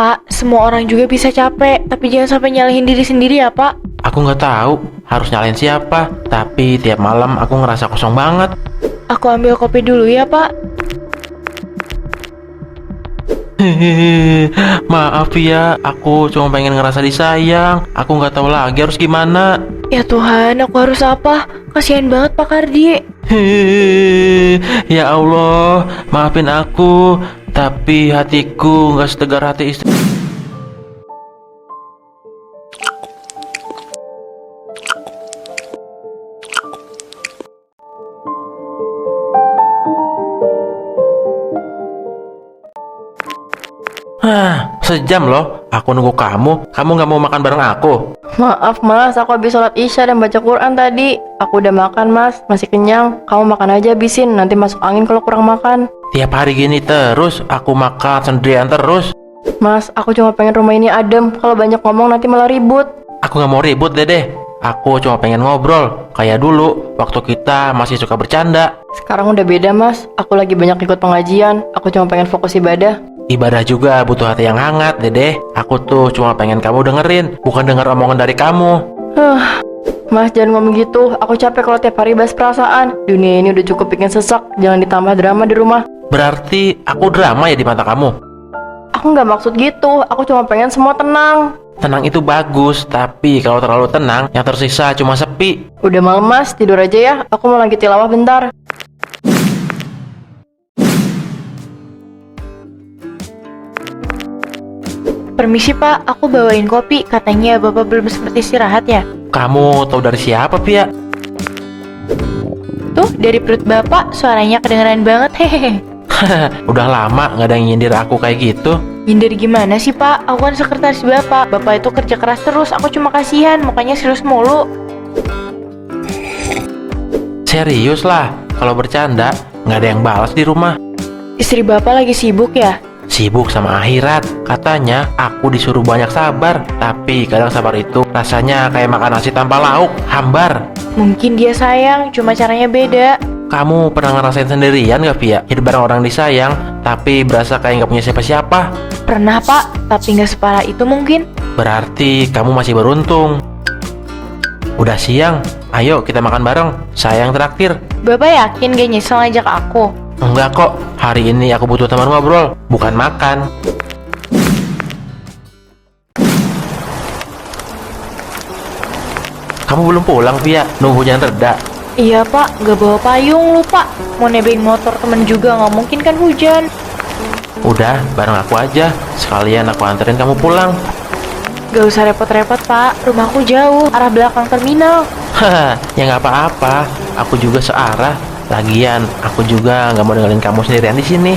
Pak, semua orang juga bisa capek, tapi jangan sampai nyalahin diri sendiri ya, Pak. Aku nggak tahu harus nyalain siapa, tapi tiap malam aku ngerasa kosong banget. Aku ambil kopi dulu ya, Pak. Hehehe, maaf ya, aku cuma pengen ngerasa disayang. Aku nggak tahu lagi harus gimana. Ya Tuhan, aku harus apa? Kasihan banget Pak Kardi. Hehehe, ya Allah, maafin aku. Tapi hatiku nggak setegar hati istri. Sejam loh, aku nunggu kamu. Kamu nggak mau makan bareng aku? Maaf mas, aku habis sholat isya dan baca Quran tadi. Aku udah makan mas, masih kenyang. Kamu makan aja habisin, nanti masuk angin kalau kurang makan. Tiap hari gini terus, aku makan sendirian terus. Mas, aku cuma pengen rumah ini adem. Kalau banyak ngomong nanti malah ribut. Aku nggak mau ribut deh. Aku cuma pengen ngobrol, kayak dulu, waktu kita masih suka bercanda. Sekarang udah beda mas, aku lagi banyak ikut pengajian. Aku cuma pengen fokus ibadah. Ibadah juga butuh hati yang hangat, Dede. Aku tuh cuma pengen kamu dengerin, bukan denger omongan dari kamu. Mas jangan ngomong gitu, aku capek kalau tiap hari bahas perasaan. Dunia ini udah cukup bikin sesak, jangan ditambah drama di rumah. Berarti aku drama ya di mata kamu? Aku nggak maksud gitu, aku cuma pengen semua tenang. Tenang itu bagus, tapi kalau terlalu tenang, yang tersisa cuma sepi. Udah malam mas, tidur aja ya. Aku mau lagi tilawah bentar. Permisi Pak, aku bawain kopi. Katanya Bapak belum sempat istirahat ya? Kamu tahu dari siapa, Pia? Tuh, dari perut Bapak, suaranya kedengeran banget, hehehe. Udah lama nggak ada yang nyindir aku kayak gitu. Nyindir gimana sih Pak? Aku kan sekretaris Bapak. Bapak itu kerja keras terus, aku cuma kasihan, mukanya serius mulu. Serius lah, kalau bercanda nggak ada yang balas di rumah. Istri Bapak lagi sibuk ya? Sibuk sama akhirat. Katanya aku disuruh banyak sabar, tapi kadang sabar itu rasanya kayak makan nasi tanpa lauk, hambar. Mungkin dia sayang, cuma caranya beda. Kamu pernah ngerasain sendirian gak, Pia? Hidup bareng orang disayang, tapi berasa kayak gak punya siapa-siapa. Pernah Pak, tapi nggak separah itu mungkin. Berarti kamu masih beruntung. Udah siang, ayo kita makan bareng. Saya yang traktir. Bapak yakin gak nyesel ngajak aku? Enggak kok, hari ini aku butuh teman ngobrol, bukan makan. Kamu belum pulang, Pia? Nunggu hujan reda. Iya Pak, gak bawa payung lupa. Mau nebeng motor temen juga nggak mungkin kan hujan. Udah, bareng aku aja. Sekalian aku anterin kamu pulang. Gak usah repot-repot Pak, rumahku jauh, arah belakang terminal. Haha, ya nggak apa-apa. Aku juga searah. Lagian, aku juga nggak mau ninggalin kamu sendirian di sini.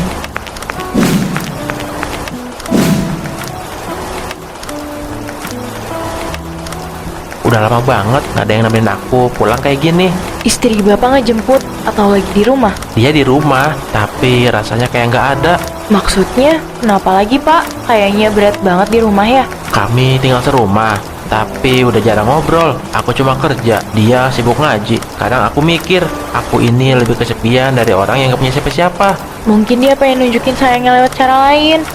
Udah lama banget nggak ada yang nemenin aku pulang kayak gini. Istri Bapak ngejemput atau lagi di rumah? Dia di rumah, tapi rasanya kayak nggak ada. Maksudnya, kenapa lagi Pak? Kayaknya berat banget di rumah ya? Kami tinggal serumah, tapi udah jarang ngobrol. Aku cuma kerja, dia sibuk ngaji. Kadang aku mikir, aku ini lebih kesepian dari orang yang gak punya siapa-siapa. Mungkin dia pengen nunjukin sayangnya lewat cara lain.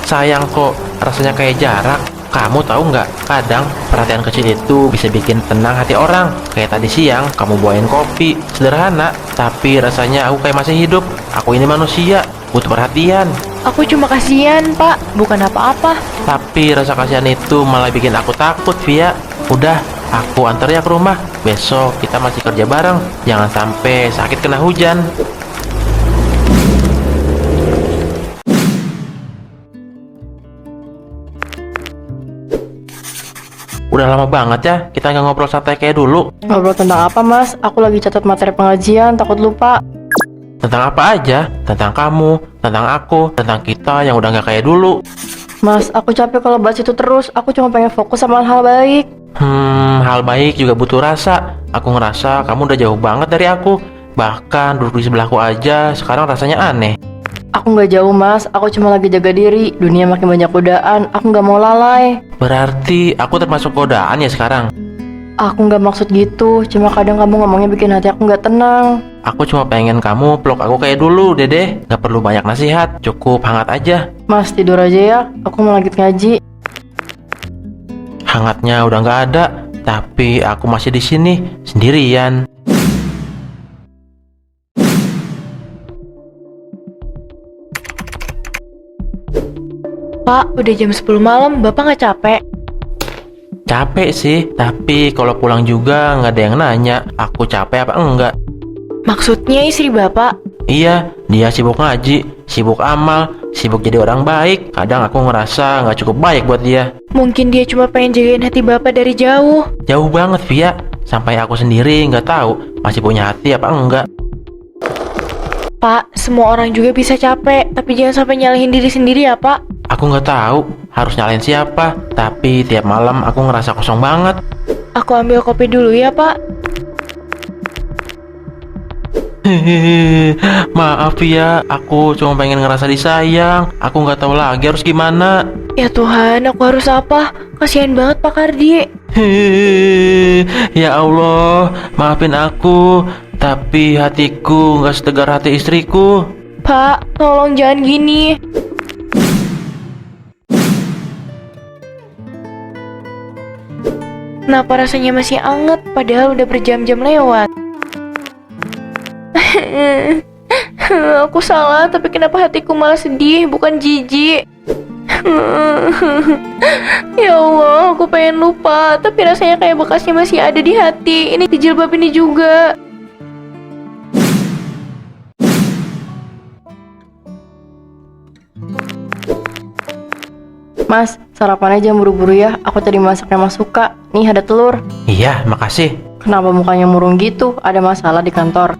Sayang kok, rasanya kayak jarak. Kamu tahu nggak? Kadang perhatian kecil itu bisa bikin tenang hati orang. Kayak tadi siang, kamu bawain kopi. Sederhana, tapi rasanya aku kayak masih hidup. Aku ini manusia, butuh perhatian. Aku cuma kasihan Pak, bukan apa-apa. Tapi rasa kasihan itu malah bikin aku takut, Via. Udah, aku antar ya ke rumah. Besok kita masih kerja bareng. Jangan sampai sakit kena hujan. Udah lama banget ya kita nggak ngobrol santai kayak dulu. Ngobrol tentang apa mas? Aku lagi catat materi pengajian, takut lupa. Tentang apa aja? Tentang kamu, tentang aku, tentang kita yang udah nggak kayak dulu. Mas, aku capek kalau bahas itu terus. Aku cuma pengen fokus sama hal baik. Hal baik juga butuh rasa. Aku ngerasa kamu udah jauh banget dari aku. Bahkan duduk di sebelahku aja sekarang rasanya aneh. Aku nggak jauh mas, aku cuma lagi jaga diri. Dunia makin banyak godaan, aku nggak mau lalai. Berarti aku termasuk godaan ya sekarang? Aku nggak maksud gitu, cuma kadang kamu ngomongnya bikin hati aku nggak tenang. Aku cuma pengen kamu peluk aku kayak dulu, Dede. Gak perlu banyak nasihat, cukup hangat aja. Mas, tidur aja ya, aku mau lanjut ngaji. Hangatnya udah nggak ada, tapi aku masih di sini sendirian. Pak, udah jam 10 malam, Bapak nggak capek? Capek sih, tapi kalau pulang juga nggak ada yang nanya aku capek apa enggak. Maksudnya istri Bapak? Iya, dia sibuk ngaji, sibuk amal, sibuk jadi orang baik. Kadang aku ngerasa nggak cukup baik buat dia. Mungkin dia cuma pengen jagain hati Bapak dari jauh. Jauh banget, Via. Sampai aku sendiri nggak tahu masih punya hati apa enggak. Pak, semua orang juga bisa capek, tapi jangan sampai nyalahin diri sendiri ya, Pak. Aku nggak tahu harus nyalain siapa, tapi tiap malam aku ngerasa kosong banget. Aku ambil kopi dulu ya, Pak. Hehehe, maaf ya, aku cuma pengen ngerasa disayang. Aku nggak tahu lagi harus gimana. Ya Tuhan, aku harus apa? Kasihan banget Pak Kardi. Hehehe, ya Allah, maafin aku. Tapi hatiku nggak setegar hati istriku. Pak, tolong jangan gini. Kenapa rasanya masih anget, padahal udah berjam-jam lewat? Aku salah, tapi kenapa hatiku malah sedih, bukan jijik? Ya Allah, aku pengen lupa, tapi rasanya kayak bekasnya masih ada di hati. Ini di jilbab ini juga. Mas, sarapannya jangan buru-buru ya, aku tadi masak yang Mas suka. Nih ada telur. Iya, makasih. Kenapa mukanya murung gitu? Ada masalah di kantor?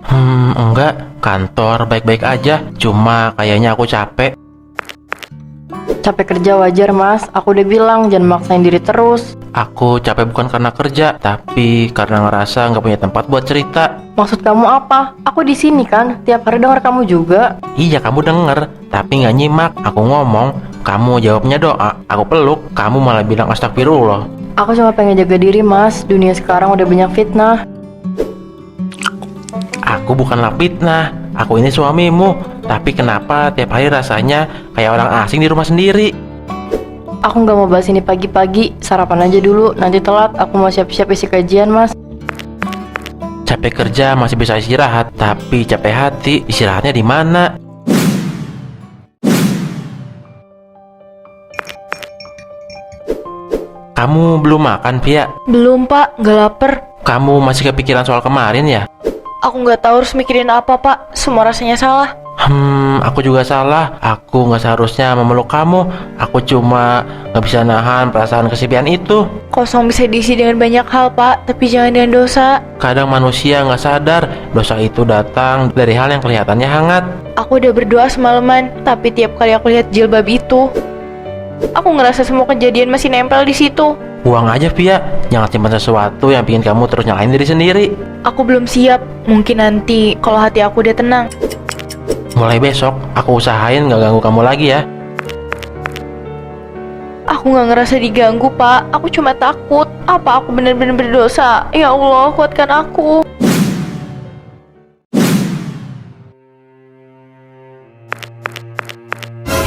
Enggak, kantor baik-baik aja. Cuma kayaknya aku capek. Capek kerja wajar Mas, aku udah bilang jangan maksain diri terus. Aku capek bukan karena kerja, tapi karena ngerasa nggak punya tempat buat cerita. Maksud kamu apa? Aku di sini kan, tiap hari denger kamu juga. Iya, kamu denger, tapi nggak nyimak. Aku ngomong, kamu jawabnya doa. Aku peluk, kamu malah bilang astagfirullah. Aku cuma pengen jaga diri Mas, dunia sekarang udah banyak fitnah. Aku bukanlah fitnah, aku ini suamimu. Tapi kenapa tiap hari rasanya kayak orang asing di rumah sendiri? Aku nggak mau bahas ini pagi-pagi, sarapan aja dulu, nanti telat aku mau siap-siap isi kajian Mas. Capek kerja masih bisa istirahat, tapi capek hati istirahatnya di mana? Kamu belum makan, Via? Belum Pak, nggak lapar. Kamu masih kepikiran soal kemarin ya? Aku nggak tahu harus mikirin apa Pak, semua rasanya salah. Aku juga salah. Aku nggak seharusnya memeluk kamu. Aku cuma nggak bisa nahan perasaan kesepian itu. Kosong bisa diisi dengan banyak hal Pak, tapi jangan dengan dosa. Kadang manusia nggak sadar dosa itu datang dari hal yang kelihatannya hangat. Aku udah berdoa semalaman, tapi tiap kali aku lihat jilbab itu, aku ngerasa semua kejadian masih nempel di situ. Buang aja, Via. Jangan simpan sesuatu yang bikin kamu terus nyalahin diri sendiri. Aku belum siap, mungkin nanti kalau hati aku udah tenang. Mulai besok, aku usahain nggak ganggu kamu lagi ya. Aku nggak ngerasa diganggu Pak, aku cuma takut. Apa aku benar-benar berdosa? Ya Allah, kuatkan aku.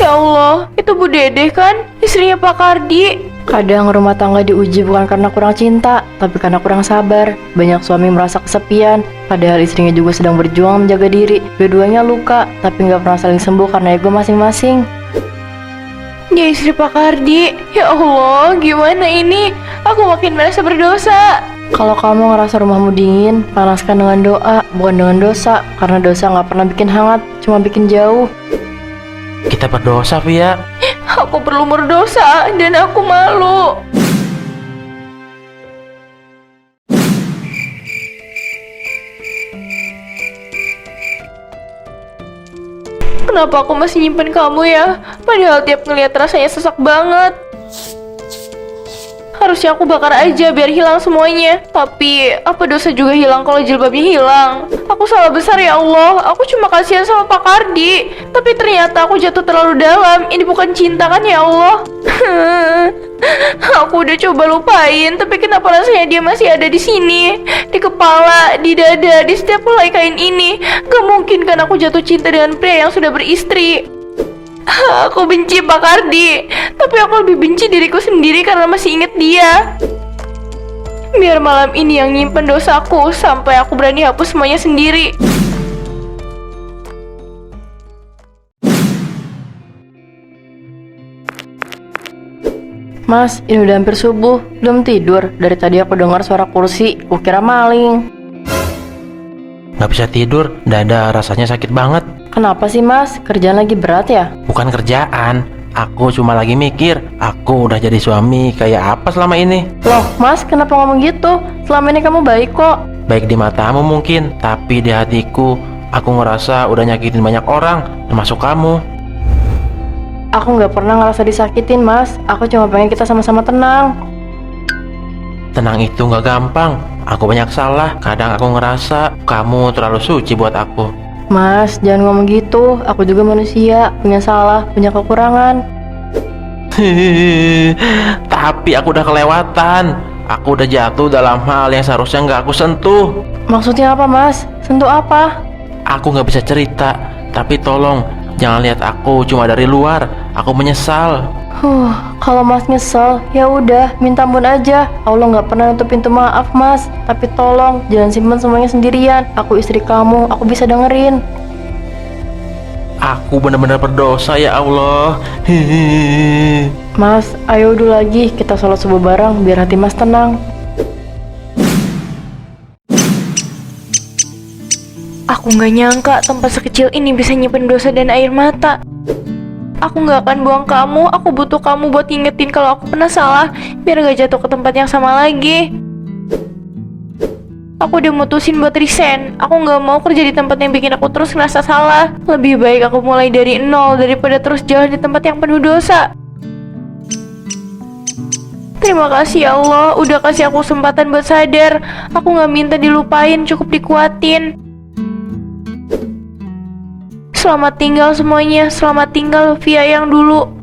Ya Allah, itu Bu Dede kan? Istrinya Pak Kardi. Kadang rumah tangga diuji bukan karena kurang cinta, tapi karena kurang sabar. Banyak suami merasa kesepian, padahal istrinya juga sedang berjuang menjaga diri. Dua-duanya luka, tapi nggak pernah saling sembuh karena ego masing-masing. Dia istri Pak Kardi. Ya Allah, gimana ini? Aku makin merasa berdosa. Kalau kamu ngerasa rumahmu dingin, panaskan dengan doa, bukan dengan dosa. Karena dosa nggak pernah bikin hangat, cuma bikin jauh. Kita berdosa, Via. Aku perlu berdosa dan aku malu. Kenapa aku masih nyimpen kamu ya? Padahal tiap ngeliat rasanya sesak banget. Harusnya aku bakar aja biar hilang semuanya. Tapi apa dosa juga hilang kalau jilbabnya hilang? Aku salah besar ya Allah. Aku cuma kasihan sama Pak Kardi. Tapi ternyata aku jatuh terlalu dalam. Ini bukan cinta kan ya Allah? Aku udah coba lupain, tapi kenapa rasanya dia masih ada di sini? Di kepala, di dada, di setiap helai kain ini. Gak mungkin kan aku jatuh cinta dengan pria yang sudah beristri. Aku benci Pak Kardi, tapi aku lebih benci diriku sendiri karena masih inget dia. Biar malam ini yang nyimpen dosaku sampai aku berani hapus semuanya sendiri. Mas, ini udah hampir subuh, belum tidur. Dari tadi aku dengar suara kursi, kukira maling. Nggak bisa tidur, dada rasanya sakit banget. Kenapa sih mas? Kerjaan lagi berat ya? Bukan kerjaan, aku cuma lagi mikir, aku udah jadi suami kayak apa selama ini. Loh mas, kenapa ngomong gitu? Selama ini kamu baik kok. Baik di matamu mungkin, tapi di hatiku, aku ngerasa udah nyakitin banyak orang, termasuk kamu. Aku nggak pernah ngerasa disakitin mas. Aku cuma pengen kita sama-sama tenang. Tenang itu nggak gampang, aku banyak salah. Kadang aku ngerasa kamu terlalu suci buat aku. Mas, jangan ngomong gitu. Aku juga manusia, punya salah, punya kekurangan. Tapi aku udah kelewatan. Aku udah jatuh dalam hal yang seharusnya nggak aku sentuh. Maksudnya apa mas? Sentuh apa? Aku nggak bisa cerita, tapi tolong jangan lihat aku cuma dari luar. Aku menyesal. Kalau mas nyesel, ya udah, minta ampun aja. Allah nggak pernah nutup pintu maaf mas. Tapi tolong jangan simpan semuanya sendirian. Aku istri kamu, aku bisa dengerin. Aku benar-benar berdosa ya Allah. Mas, ayo dulu lagi kita sholat subuh bareng biar hati mas tenang. Aku nggak nyangka tempat sekecil ini bisa nyimpen dosa dan air mata. Aku nggak akan buang kamu. Aku butuh kamu buat ngingetin kalau aku pernah salah, biar gak jatuh ke tempat yang sama lagi. Aku udah mutusin buat resign. Aku nggak mau kerja di tempat yang bikin aku terus ngerasa salah. Lebih baik aku mulai dari nol daripada terus jalan di tempat yang penuh dosa. Terima kasih ya Allah, udah kasih aku kesempatan buat sadar. Aku nggak minta dilupain, cukup dikuatin. Selamat tinggal semuanya, selamat tinggal Via yang dulu.